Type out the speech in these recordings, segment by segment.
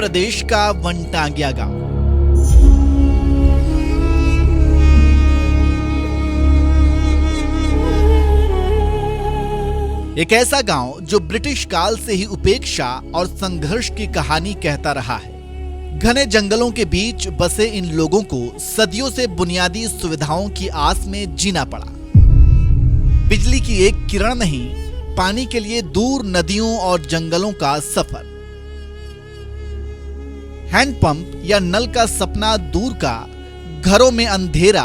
प्रदेश का वनटांगिया गांव। एक ऐसा गांव जो ब्रिटिश काल से ही उपेक्षा और संघर्ष की कहानी कहता रहा है। घने जंगलों के बीच बसे इन लोगों को सदियों से बुनियादी सुविधाओं की आस में जीना पड़ा। बिजली की एक किरण नहीं, पानी के लिए दूर नदियों और जंगलों का सफर। हैंडपंप या नल का सपना दूर का, घरों में अंधेरा,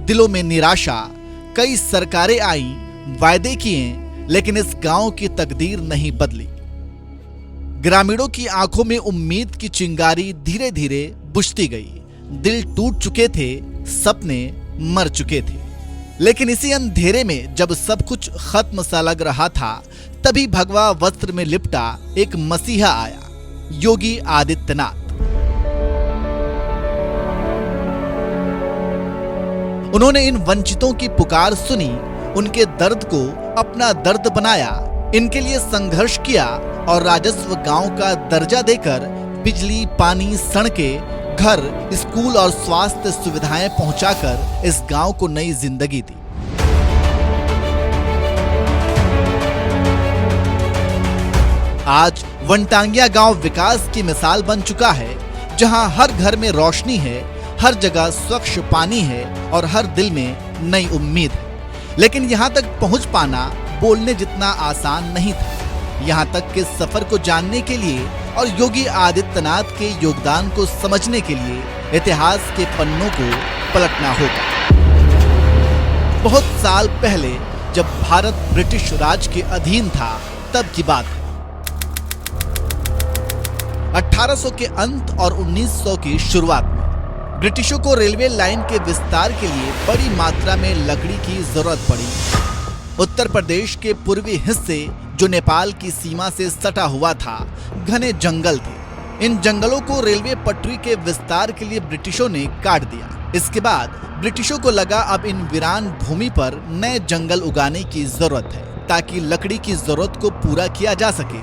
दिलों में निराशा। कई सरकारें आईं, वायदे किए, लेकिन इस गांव की तकदीर नहीं बदली। ग्रामीणों की आंखों में उम्मीद की चिंगारी धीरे धीरे बुझती गई। दिल टूट चुके थे, सपने मर चुके थे। लेकिन इसी अंधेरे में जब सब कुछ खत्म सा लग रहा था, तभी भगवा वस्त्र में लिपटा एक मसीहा आया, योगी आदित्यनाथ। उन्होंने इन वंचितों की पुकार सुनी, उनके दर्द को अपना दर्द बनाया, इनके लिए संघर्ष किया और राजस्व गांव का दर्जा देकर बिजली, पानी, सड़कें, घर, स्कूल और स्वास्थ्य सुविधाएं पहुंचाकर इस गांव को नई जिंदगी दी। आज वनटांगिया गांव विकास की मिसाल बन चुका है, जहां हर घर में रोशनी है, हर जगह स्वच्छ पानी है और हर दिल में नई उम्मीद है। लेकिन यहाँ तक पहुँच पाना बोलने जितना आसान नहीं था। यहाँ तक के सफर को जानने के लिए और योगी आदित्यनाथ के योगदान को समझने के लिए इतिहास के पन्नों को पलटना होगा। बहुत साल पहले जब भारत ब्रिटिश राज के अधीन था, तब की बात है। 1800 के अंत और 1900 की शुरुआत में ब्रिटिशों को रेलवे लाइन के विस्तार के लिए बड़ी मात्रा में लकड़ी की जरूरत पड़ी। उत्तर प्रदेश के पूर्वी हिस्से, जो नेपाल की सीमा से सटा हुआ था, घने जंगल थे। इन जंगलों को रेलवे पटरी के विस्तार के लिए ब्रिटिशों ने काट दिया। इसके बाद ब्रिटिशों को लगा अब इन वीरान भूमि पर नए जंगल उगाने की जरूरत है, ताकि लकड़ी की जरूरत को पूरा किया जा सके।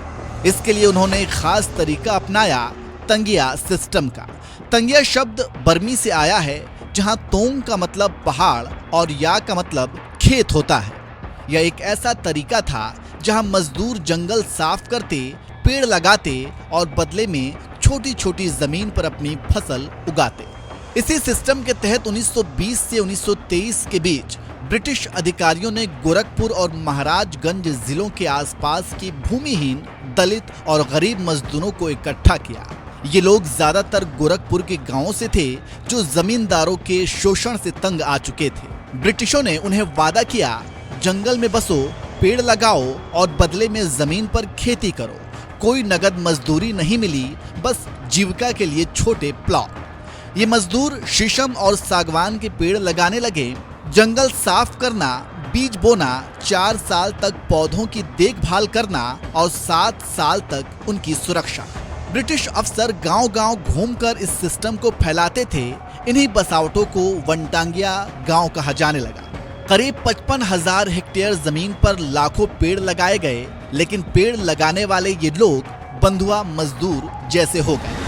इसके लिए उन्होंने एक खास तरीका अपनाया, तंगिया सिस्टम का। तंगिया शब्द बर्मी से आया है, जहां तोंग का मतलब पहाड़ और या का मतलब खेत होता है। यह एक ऐसा तरीका था जहां मजदूर जंगल साफ करते, पेड़ लगाते और बदले में छोटी छोटी जमीन पर अपनी फसल उगाते। इसी सिस्टम के तहत 1920 से 1923 के बीच ब्रिटिश अधिकारियों ने गोरखपुर और महाराजगंज जिलों के आसपास की भूमिहीन, दलित और गरीब मजदूरों को इकट्ठा किया। ये लोग ज्यादातर गोरखपुर के गांवों से थे, जो जमींदारों के शोषण से तंग आ चुके थे। ब्रिटिशों ने उन्हें वादा किया, जंगल में बसो, पेड़ लगाओ और बदले में जमीन पर खेती करो। कोई नगद मजदूरी नहीं मिली, बस जीविका के लिए छोटे प्लॉट। ये मजदूर शीशम और सागवान के पेड़ लगाने लगे। जंगल साफ करना, बीज बोना, 4 साल तक पौधों की देखभाल करना और 7 साल तक उनकी सुरक्षा। ब्रिटिश अफसर गांव-गांव घूमकर इस सिस्टम को फैलाते थे। इन्हीं बसावटों को वनटांगिया गांव कहा जाने लगा। करीब 55,000 हेक्टेयर जमीन पर लाखों पेड़ लगाए गए, लेकिन पेड़ लगाने वाले ये लोग बंधुआ मजदूर जैसे हो गए।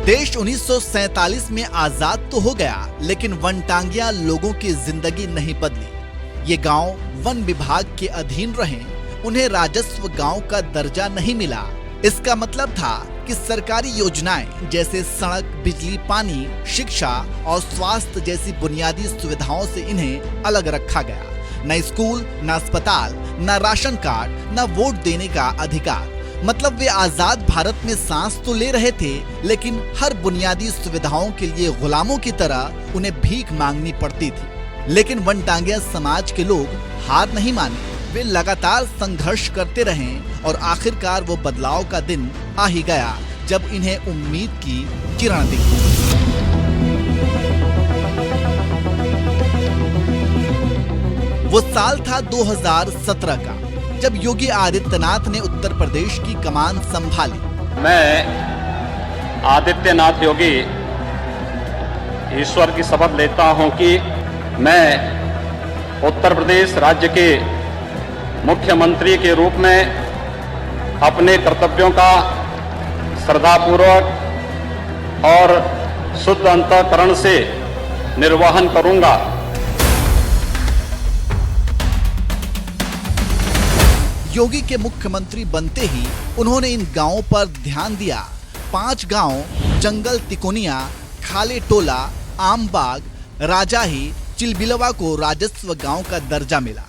देश 1947 में आजाद तो हो गया, लेकिन वनटांगिया लोगों की जिंदगी नहीं बदली। ये गांव वन विभाग के अधीन रहे, उन्हें राजस्व गांव का दर्जा नहीं मिला। इसका मतलब था कि सरकारी योजनाएं जैसे सड़क, बिजली, पानी, शिक्षा और स्वास्थ्य जैसी बुनियादी सुविधाओं से इन्हें अलग रखा गया। न स्कूल, न अस्पताल, न राशन कार्ड, न वोट देने का अधिकार। मतलब वे आजाद भारत में सांस तो ले रहे थे, लेकिन हर बुनियादी सुविधाओं के लिए गुलामों की तरह उन्हें भीख मांगनी पड़ती थी। लेकिन वनटांगिया समाज के लोग हार नहीं माने। वे लगातार संघर्ष करते रहे और आखिरकार वो बदलाव का दिन आ ही गया, जब इन्हें उम्मीद की किरण दिखी। वो साल था 2017 का, जब योगी आदित्यनाथ ने उत्तर प्रदेश की कमान संभाली। मैं आदित्यनाथ योगी ईश्वर की शपथ लेता हूं कि मैं उत्तर प्रदेश राज्य के मुख्यमंत्री के रूप में अपने कर्तव्यों का श्रद्धापूर्वक और शुद्ध अंतःकरण से निर्वहन करूंगा। योगी के मुख्यमंत्री बनते ही उन्होंने इन गांवों पर ध्यान दिया। 5 गांव जंगल तिकोनिया, खाले टोला, आमबाग, राजाही, चिलबिलवा को राजस्व गांव का दर्जा मिला।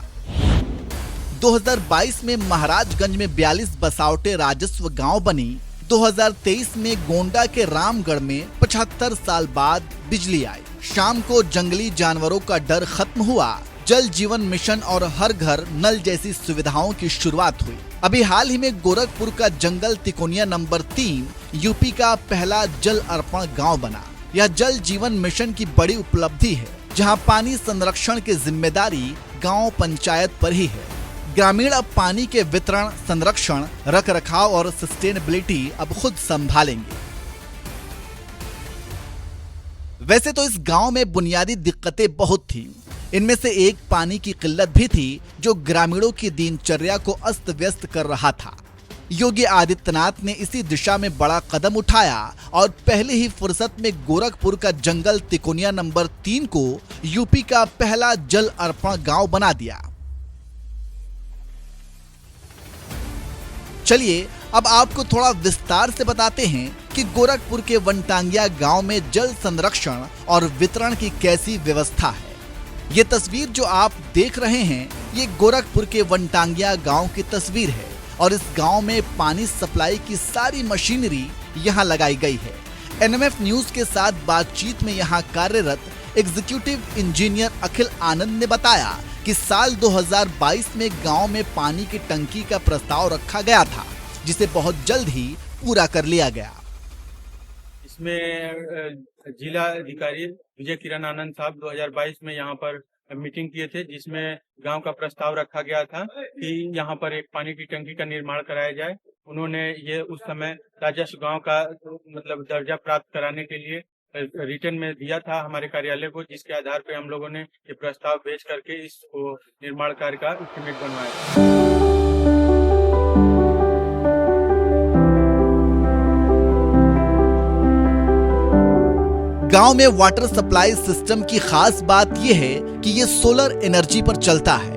2022 में महाराजगंज में 42 बसावटे राजस्व गांव बनी। 2023 में गोंडा के रामगढ़ में 75 साल बाद बिजली आई। शाम को जंगली जानवरों का डर खत्म हुआ। जल जीवन मिशन और हर घर नल जैसी सुविधाओं की शुरुआत हुई। अभी हाल ही में गोरखपुर का जंगल तिकोनिया नंबर 3 यूपी का पहला जल अर्पण गांव बना। यह जल जीवन मिशन की बड़ी उपलब्धि है, जहां पानी संरक्षण की जिम्मेदारी गांव पंचायत पर ही है। ग्रामीण अब पानी के वितरण, संरक्षण, रखरखाव और सस्टेनेबिलिटी अब खुद संभालेंगे। वैसे तो इस गांव में बुनियादी दिक्कतें बहुत थी। इनमें से एक पानी की किल्लत भी थी, जो ग्रामीणों की दिनचर्या को अस्त व्यस्त कर रहा था। योगी आदित्यनाथ ने इसी दिशा में बड़ा कदम उठाया और पहले ही फुर्सत में गोरखपुर का जंगल तिकोनिया नंबर 3 को यूपी का पहला जल अर्पण गांव बना दिया। चलिए अब आपको थोड़ा विस्तार से बताते हैं कि गोरखपुर के वनटांगिया गांव में जल संरक्षण और वितरण की कैसी व्यवस्था है। ये तस्वीर जो आप देख रहे हैं, ये गोरखपुर के वनटांगिया गांव की तस्वीर है और इस गांव में पानी सप्लाई की सारी मशीनरी यहां लगाई गई है। एनएमएफ न्यूज के साथ बातचीत में यहां कार्यरत एग्जीक्यूटिव इंजीनियर अखिल आनंद ने बताया कि साल 2022 में गांव में पानी की टंकी का प्रस्ताव रखा गया था, जिसे बहुत जल्द ही पूरा कर लिया गया। इसमें जिला अधिकारी विजय किरण आनंद साहब 2022 में यहाँ पर मीटिंग किए थे, जिसमें गांव का प्रस्ताव रखा गया था कि यहाँ पर एक पानी की टंकी का निर्माण कराया जाए। उन्होंने ये उस समय राजस्व गांव का मतलब दर्जा प्राप्त कराने के लिए रिटर्न में दिया था हमारे कार्यालय को, जिसके आधार पे हम लोगों ने ये प्रस्ताव पेश करके इसको निर्माण कार्य का एस्टीमेट बनवाया। गांव में वाटर सप्लाई सिस्टम की खास बात यह है कि ये सोलर एनर्जी पर चलता है,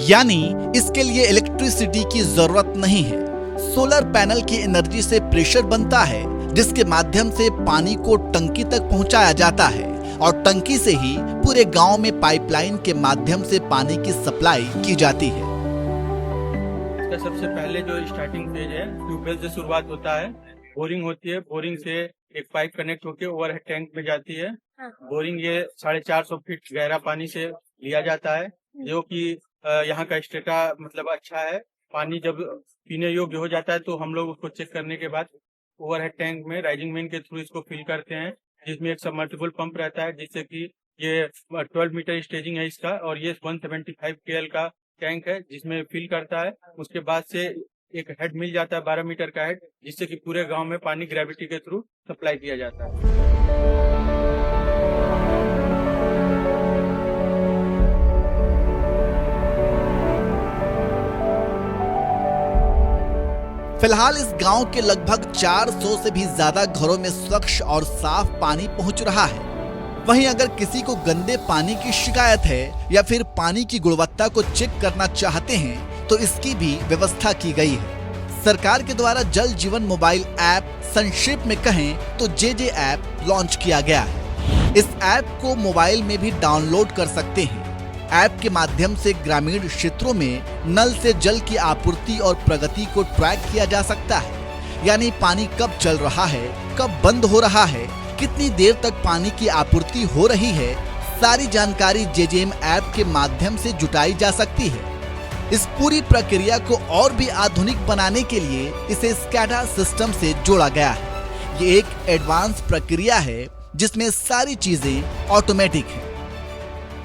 यानी इसके लिए इलेक्ट्रिसिटी की जरूरत नहीं है। सोलर पैनल की एनर्जी से प्रेशर बनता है, जिसके माध्यम से पानी को टंकी तक पहुंचाया जाता है और टंकी से ही पूरे गांव में पाइपलाइन के माध्यम से पानी की सप्लाई की जाती है। इसका सबसे पहले जो स्टार्टिंग फेज है, ट्यूबवेल से शुरुआत होता है। बोरिंग होती है, बोरिंग से एक पाइप कनेक्ट होकर ओवरहेड टैंक में जाती है। बोरिंग ये 450 फीट गहरा पानी से लिया जाता है, जो कि यहाँ का स्टेटा मतलब अच्छा है। पानी जब पीने योग्य हो जाता है तो हम लोग उसको चेक करने के बाद ओवरहेड टैंक में राइजिंग मेन के थ्रू इसको फिल करते हैं, जिसमें एक सबमर्सिबल पंप रहता है, जिससे कि ये 12 मीटर स्टेजिंग है इसका, और ये 175 KL का टैंक है जिसमें फिल करता है। उसके बाद से एक हेड मिल जाता है 12 मीटर का हेड, जिससे कि पूरे गांव में पानी ग्रेविटी के थ्रू सप्लाई किया जाता है। फिलहाल इस गांव के लगभग 400 से भी ज्यादा घरों में स्वच्छ और साफ पानी पहुंच रहा है। वहीं अगर किसी को गंदे पानी की शिकायत है या फिर पानी की गुणवत्ता को चेक करना चाहते हैं, तो इसकी भी व्यवस्था की गई है। सरकार के द्वारा जल जीवन मोबाइल ऐप, संक्षेप में कहें तो जेजे ऐप लॉन्च किया गया है। इस ऐप को मोबाइल में भी डाउनलोड कर सकते हैं। ऐप के माध्यम से ग्रामीण क्षेत्रों में नल से जल की आपूर्ति और प्रगति को ट्रैक किया जा सकता है, यानी पानी कब चल रहा है, कब बंद हो रहा है, कितनी देर तक पानी की आपूर्ति हो रही है, सारी जानकारी जेजेएम ऐप के माध्यम से जुटाई जा सकती है। इस पूरी प्रक्रिया को और भी आधुनिक बनाने के लिए इसे स्कैडा सिस्टम से जोड़ा गया है। ये एक एडवांस प्रक्रिया है जिसमें सारी चीजें ऑटोमेटिक है।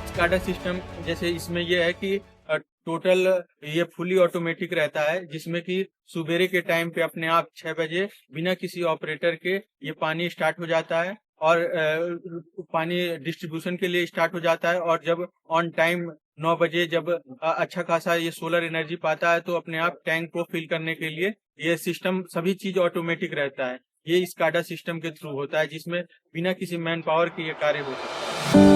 स्काडा सिस्टम जैसे इसमें यह है कि टोटल ये फुली ऑटोमेटिक रहता है, जिसमें कि सुबेरे के टाइम पे अपने आप 6 बजे बिना किसी ऑपरेटर के ये पानी स्टार्ट हो जाता है और पानी डिस्ट्रीब्यूशन के लिए स्टार्ट हो जाता है। और जब ऑन टाइम 9 बजे जब अच्छा खासा ये सोलर एनर्जी पाता है तो अपने आप टैंक को फिल करने के लिए ये सिस्टम सभी चीज ऑटोमेटिक रहता है। ये स्काडा सिस्टम के थ्रू होता है, जिसमें बिना किसी मैन पावर के ये कार्य होता है।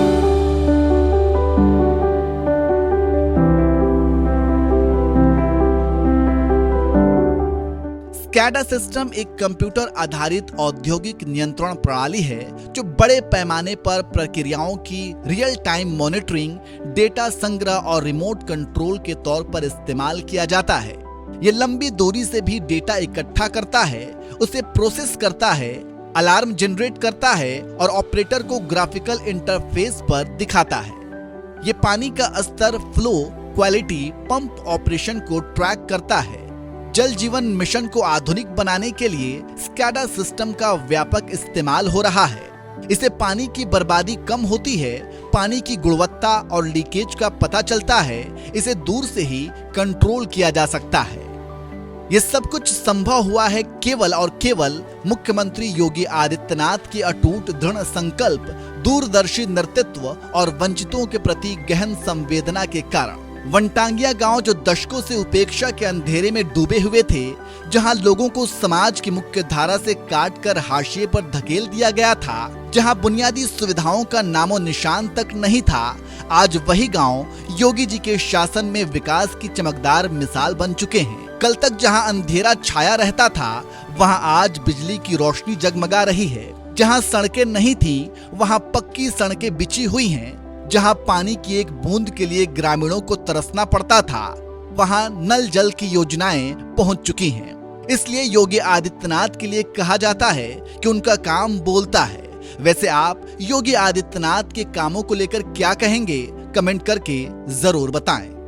स्कैडा सिस्टम एक कंप्यूटर आधारित औद्योगिक नियंत्रण प्रणाली है जो बड़े पैमाने पर प्रक्रियाओं की रियल टाइम मॉनिटरिंग, डेटा संग्रह और रिमोट कंट्रोल के तौर पर इस्तेमाल किया जाता है। ये लंबी दूरी से भी डेटा इकट्ठा करता है, उसे प्रोसेस करता है, अलार्म जनरेट करता है और ऑपरेटर को ग्राफिकल इंटरफेस पर दिखाता है। ये पानी का स्तर, फ्लो, क्वालिटी, पंप ऑपरेशन को ट्रैक करता है। जल जीवन मिशन को आधुनिक बनाने के लिए स्कैडा सिस्टम का व्यापक इस्तेमाल हो रहा है। इससे पानी की बर्बादी कम होती है, पानी की गुणवत्ता और लीकेज का पता चलता है, इसे दूर से ही कंट्रोल किया जा सकता है। ये सब कुछ संभव हुआ है केवल और केवल मुख्यमंत्री योगी आदित्यनाथ के अटूट दृढ़ संकल्प, दूरदर्शी नेतृत्व और वंचितों के प्रति गहन संवेदना के कारण। वनटांगिया गांव जो दशकों से उपेक्षा के अंधेरे में डूबे हुए थे, जहां लोगों को समाज की मुख्य धारा से काटकर हाशिए पर धकेल दिया गया था, जहां बुनियादी सुविधाओं का नामो निशान तक नहीं था, आज वही गांव योगी जी के शासन में विकास की चमकदार मिसाल बन चुके हैं। कल तक जहां अंधेरा छाया रहता था, वहां आज बिजली की रोशनी जगमगा रही है। जहां सड़कें नहीं थी, वहां पक्की सड़कें बिछी हुई हैं। जहां पानी की एक बूंद के लिए ग्रामीणों को तरसना पड़ता था, वहां नल जल की योजनाएं पहुंच चुकी हैं। इसलिए योगी आदित्यनाथ के लिए कहा जाता है कि उनका काम बोलता है। वैसे आप योगी आदित्यनाथ के कामों को लेकर क्या कहेंगे? कमेंट करके जरूर बताएं।